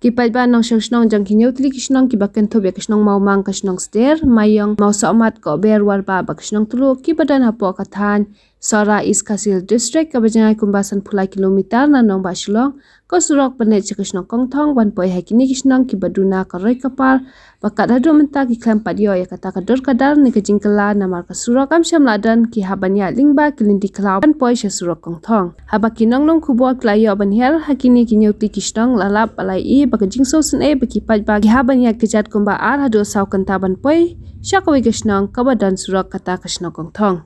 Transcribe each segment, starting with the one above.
Kipai ba nong shnong jang kinyo tli kishnong ki baken thobe kishnong mau mang kishnong ster mayong mau somat ko berwar ba kishnong tulu ki badan hapo kathan Sora East Kasil District kabajangai kumbasan pulai kilometer na nong ba shilong ko surok panet kishnong kongthong ban poi hakini kishnong ki baduna karoi kapar bakat hadu menta ki klam padio ya kata kadur kadar ni kejingkala namar ka surok kam syam ladan ki habanya lingba kilindi klau ban poi sya surok kongthong haba kinong nong kubo klayo ban her hakini kinyo tli kishnong lalap alai i bakajing so sun e bakipat ba ki habanya kejat kumba ar hadu saw kanta ban poi sya kawi kishnong kabadan surok kata kishnong kongthong.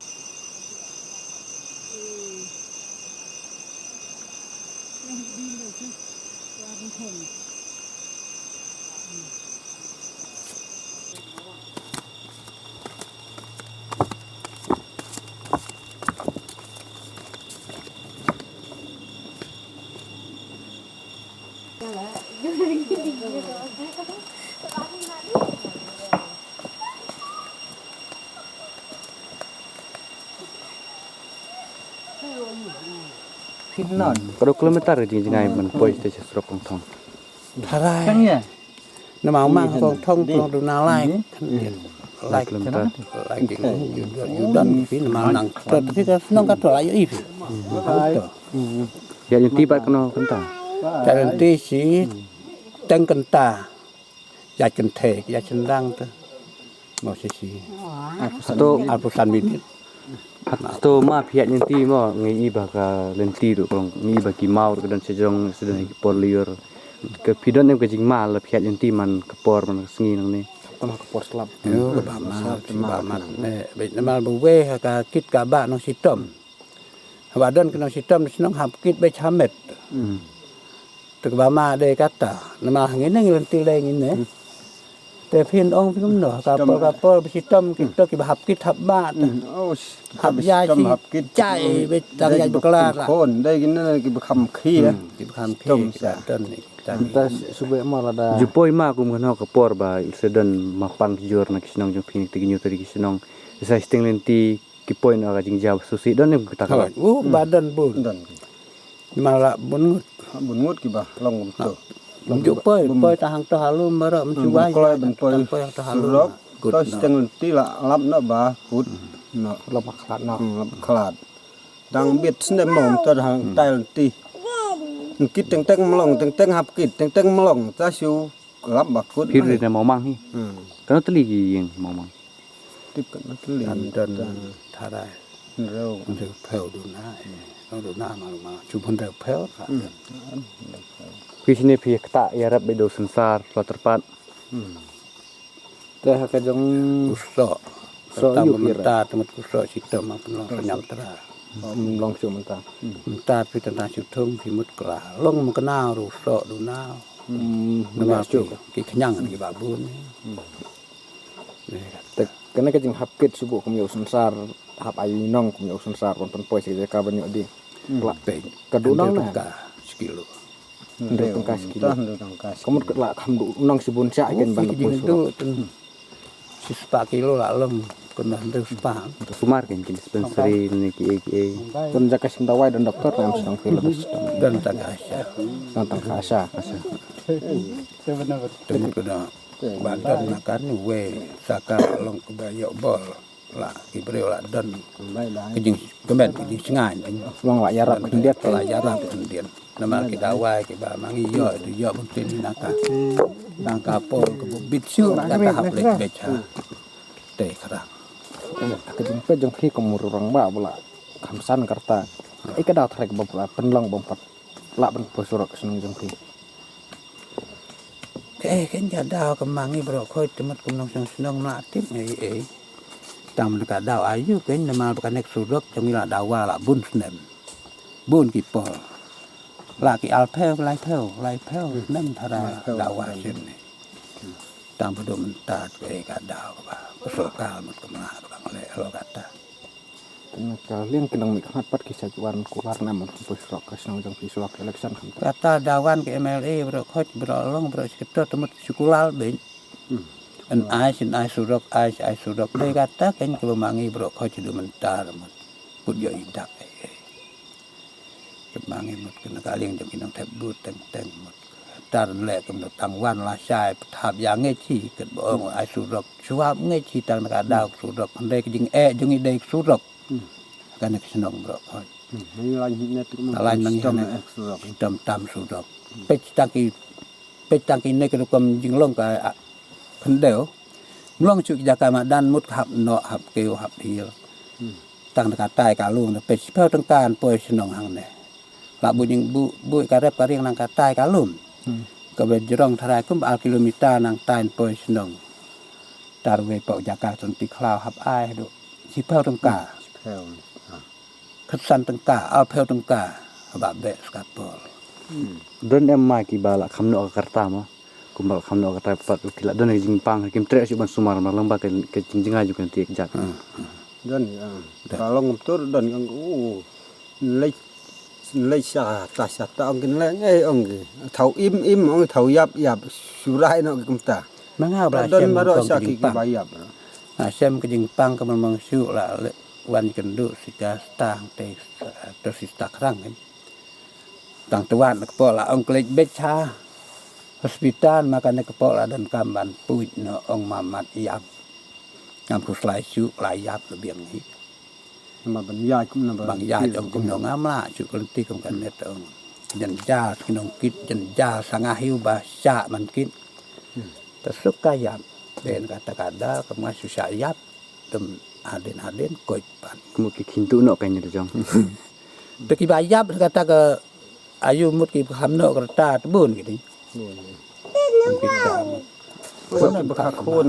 Berapa kilometer di jengai man poi stasiun Surok Kongthong? Tharai. Nama mang Kongthong pulang duna lai. Lai Kilometer. lagi yudan fi nama nang tapi kan senang kan lai i fi. Ya yang tiba kena kenta. Nanti si teng kenta. Ya kente, ya cendang tu. Mau si. Atau Alpusan minit. atau ma pihak yang ti mo ngi iba ka lenti tu kalau ngi iba ki mau ke dan sejong sedang ki por liur ke pidon em ke jing ma la pihak yang ti man ke por man sengi nang ni Tama ke pos lab. Yo ba ma be nama buwe ka kit ka ba no sitom. Badan kena sitom senang hap kit be chamet. Tu ba ma de kata. Nama ngene lenti le ngene. Te phin ong phi no ka por sitom kita ki hap kit hap ba. Oh, Hap ya si chai be tang ya bekla la. Kon đây cái nó cái khăm khi á. Ki kham ki sa ton ni. Ta sube mal ada. jupoi ma kum kan ke por ba sedan mapang jor na kisnong jong pini tiginyo tadi kisnong sa sting lenti ki point aga jing jawab susi don em kita kawan Badan bun. Dan Malah bun bun ngut ki ba long tu. Menjuk poi tahang tu halu mara mencubai. Kalau ben poi Poi tu halu. surok. To steng ti la lap no ba kut no Lop aklat no. lap khalat. Dang bit sne mom to hang tai ti. Kit teng teng melong teng teng hap kit teng teng melong ta siu lap ba kut. pir na mau mang hi kan teli yang mau mang Tip kan tli. Dan tharai. Rau. Untuk pel duna. Duna malu cuma untuk pel. pi sini pi kata ya rap bedo sensar lo terpat Teh ka jong Usok. So, Pertama yuk, kira. mentah temat usok sitom apa no penyam tera. long siu mentah. Mentah pi tentang sitom pimut kelah. Long mengenal usok duna. Nama Mengacu. ki kenyang ki babun. Tek kena ka jing hap kit subu kum yo sensar hap ayu nong kum yo sensar kon poi si ka banyo di. Kelak Pe. kadunang na. ka sekilo. Ndek tengkas kilo. Kamu kelak kam nong si bonca ken ban poi Itu si 10 kilo lah lem kena hendak 10. sumar kan kin dispensary ni ki Kon jaka sintawai dan dokter yang sedang film Dan tak asya. tentang kasa. Temat kena badan makan we saka long kebayok bol lah kibreo lah dan kejing kemet kejing sengai Semang wak yarap kendiat pelajaran kemudian nama kita awai kita mangi yo itu yo mungkin naka nangka pol kebubit siu kata haplek beca teh kerang ke jing pe jong ki komur orang ba bola kamsan karta. Ika daw trek ba penlong bompat. La ben poi surok seneng jong ki. kan jadau kemangi bro koi temat kumnong seneng natif tam dekat dau ayu kan nama bukan nek surok cemila dawa la bun snem bun kipol laki alpel lai pel nem thara dawa sini tam bodo mentat ke kadau ba pesokal mut kemana bang le lo kata Kena kalian kenang mik hat kisah juan kular nama poi surok ka seneng jong ki surok election kan. kata dawan ke MLA bro koi bro long bro sekitar temat sukulal ben an ai surok ai surok le kata kan kemangi bro koi cedu mentar mut put yo idak kemangi mut kena kalian jeng kinang tebut teng mut tar lek kem tam wan la sai thap ya nge chi ket bo ai surok suap nge chi tang ka dau surok pande jing jing ide surok kan nek senong bro Ini lagi net lain nang tam tam surok pech tangki nek kem jing long ka pendeo long chu ja ka ma dan mut hap no hap keu hap hil tang ka tai ka lu ne pech phao tang kan poi senong hang ne la bu jing bu ka rep ka rieng nang ka tai ka lum ka be jrong tharai kum al kilometer nang tain poi senong tar we pau ja ka ton ti klau hap ai do si phao tang ka Heo. khat san tang ka al phao tang ka ba be skat pol Don em mai ki bala khamno karta mo kumbal khamno karta pat kila don jing pang kim tre si ban sumar malang ba ke jing aju kan tiek jak Dan kalau ngumtur dan yang lấy xa ta ông kinh lên ấy ông cái thầu im ông thầu yap surai nó cái công ta manga ba dan sem baru kong sakit jing pang bayap sem ke jing pang ke memang siu la wan kendu sika stang te to si stakrang kan tang tuan ke pola ong klek becha hospital makane ke pola dan kamban puj no ong mamat yap ngam ku slai siu lai yap le biang hi mà bận dài cũng là bang ya jong kum no ngam la chu kelti kum kan net ong jan ja kinong kit jan ja sanga hiu ba sha man kit tasuk kayap den kata-kata kemas susah yap tem aden koi pan kemu ki kintu no kan ni jong teki bayap kata ke ayu mut ki hamno kerta tebun gituคนบักคน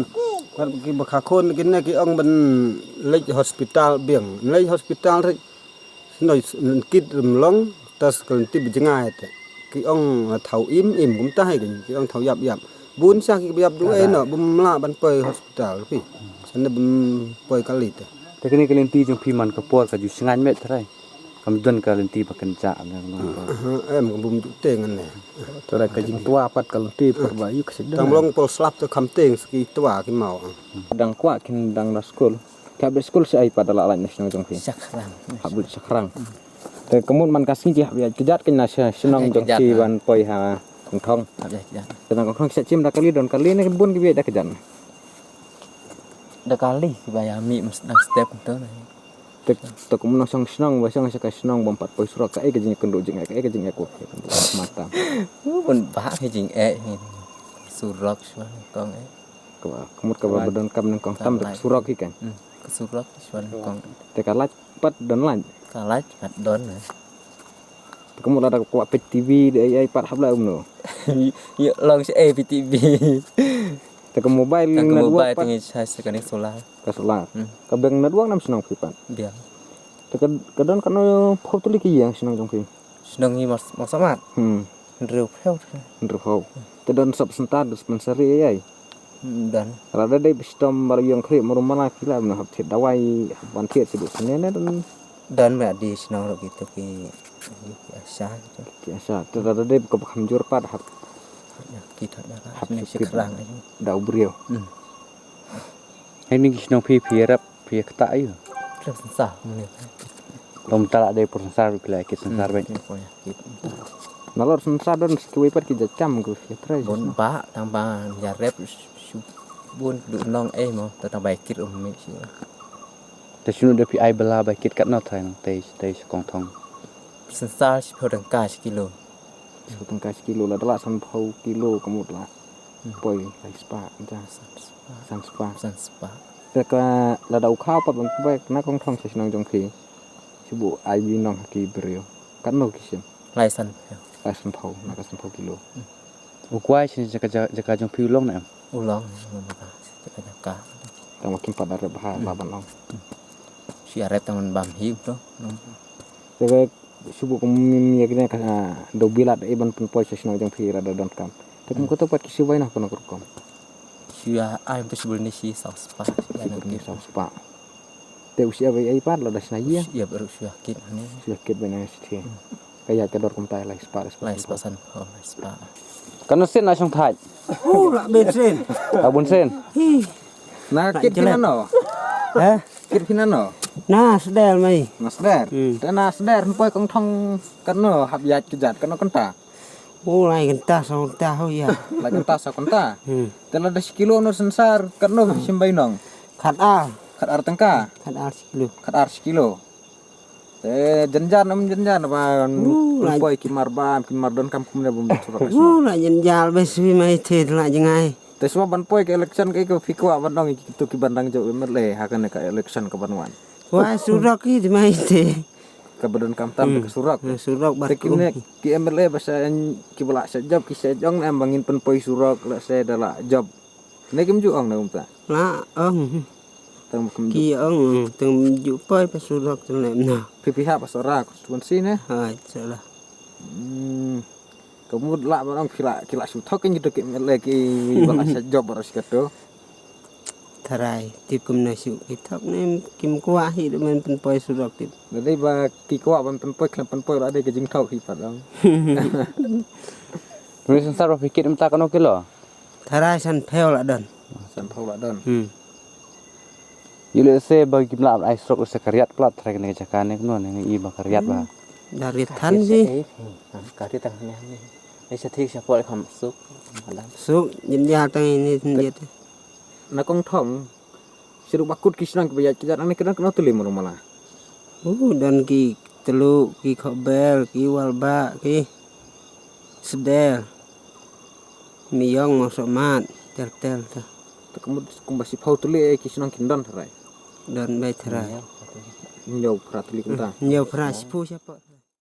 มันกินบักคนกินเนี่ยกิông bên lấy hospital biển lấy hospital đấy nói kít rầm lóng ta cần tìm bị ngay thế cái ông thầu im cũng ta hay cái ông thầu yap bún sang cái yap đúng ấy nọ bum la ban poi hospital phi sana bum poi kali thế te kini kelenti jong pi man ka por ka ju singan met thrai kam don ka lenti bakan cha na em cũng bum teng anh này Tora ka jing tua pat kalau ti perbayu ke sedang thằng long pol slap cho kham teng cái tua cái màu Dang kwa kin dang na school. Kabe school si ai pada la national jong pi. sakrang Habul sakrang. Te kemun man kasing ji habia kejat kin na senong jong pi ban poi ha kong thong. ya Senang kong thong se chim da kali don kali ni bun ki be da kejan. da kali bayami mesti step tu Te kemun nang song senong ba song sa senong bom pat poi surak ka ai kejing kendo jing ai ka kejing aku mata. pun bah ke jing surak swan kong Kemut ka ba don kam nang kong tam te surak ki kan. ke surak swan kong Te kalat pat don lan. kalat kat don Te kemut ada kwa pet TV de ai pat habla umno. ya long se PTV Te ke mobile Tang na mobile dua pat tinggi saya solar ka solar. Ka beng na duang nam senong pi pat. dia Te kadon kan phau tu li ki yang senong jong pi. senang ni mas samat reu pheu Ndro phau. Te don sab sentar dus mensari ai. dan Rada dai bistom bar yang khri marum mana kila na hab thiet dawai ban thiet sidu senene don dan me di senang gitu ki biasa gitu biasa. Te rada dai ko khamjur pat hab ya kita dah ni sekarang aja dau brio. hai ni kisnong pi rap pi kta ayu terus sah ni rom tala de por sensar kila ki sensar ben Nalor sensar don skiwi pat ki jacam ku fitre. bon ba tang ba ya rep bun du nong mo tang bai kit me si te sunu de pi ai bala ba kit kat no thai nang te kong thong sensar si pheu ka kilo Sebutun kas kilo la dala san phau kilo kemut la. Poi lai spa ja san spa. san spa Te ka la dau khao pat ban bek na kong thong senong jong pi. Sibu ai bi nong ki brio. Kan no kisim. lai san pheu Lai san phau na ka san phau kilo. ukwai sin jaka jong pi long na ulang ka Tang makin pada re bahar laban long. si arep tangan bam hiu tu Te ka sibu ko mi yakne ka do bilat e ban pun poi senong jong pi rada don kam. Te kum ko to pat kisi wai na kono kom. si ai tu sebelum ni si saus spa Ni sa spa. Te usia bai ai pat la das na iya. ya baru sudah kit ni Sudah kit bena sithi. Kaya ka dor kum tai lai spa. lai spa san pheu lai spa kan sen na song thai lah bensin abun sen Na kit pinano. hả Kit pinano. nah sedel mai Nasder. Te nasder poi kong thong kan no hab yat kejat kan no kenta. Mulai gentah sama tahu ya. Lagi tas konta. Hmm. Telah ada sekilo no sensar karno simbai nong. Khat al, Kat ar tengka, khat al siklu. kat ar sekilo. Jenjan apa poi kimar don kampung ne bom surat. Lah jenjal besui mai the lah jengai. Te semua ban poi ke election ke fikwa ban dong itu ki bandang jo merle hakan ke election ke banwan. Wah surak ki mai the. Ke badan kamtam ke surak. Surak Tekimne ki MLA bahasa ki bala job ki sejong em bangin pen poi surak la se dala job. Ne kim ju ong na umta. Lah Tang kem ki ong tung ju pai pa surak tung lem na. pihak pasora konstituensi ne. Ha salah. Kamu lah barang kila suthok kan gitu ki MLA ki bala se job baras kedo. Tharai tip kum na su ki thok ne kim kwa hi men pen poi surak tip. Jadi ba ki ko ban pen poi klan pen poi ada ke jing thok hi padang. Ni sensar fikir imta kono kilo. Tharai san pheo la don. San thok la don. Yule se bagi mlap ai stroke se karyat plat trek ne jakane kono ne i ba karyat ba. Dari than ji Cả tang ne ni sa thik sa pol kham suk malam su jenjal tang ini sendiri. Na kong thong siru bakut kisnang ke bayat kita ne kena tulim malah. Dan ki telu ki khobel ki walba ki sedel. Miyong masuk mat tel ta. Kamu kumbasi pau tuli kisnang kindon tharai. Dan bai tharai. Nyau pratuli kunta. Nhiều pras pu siapa.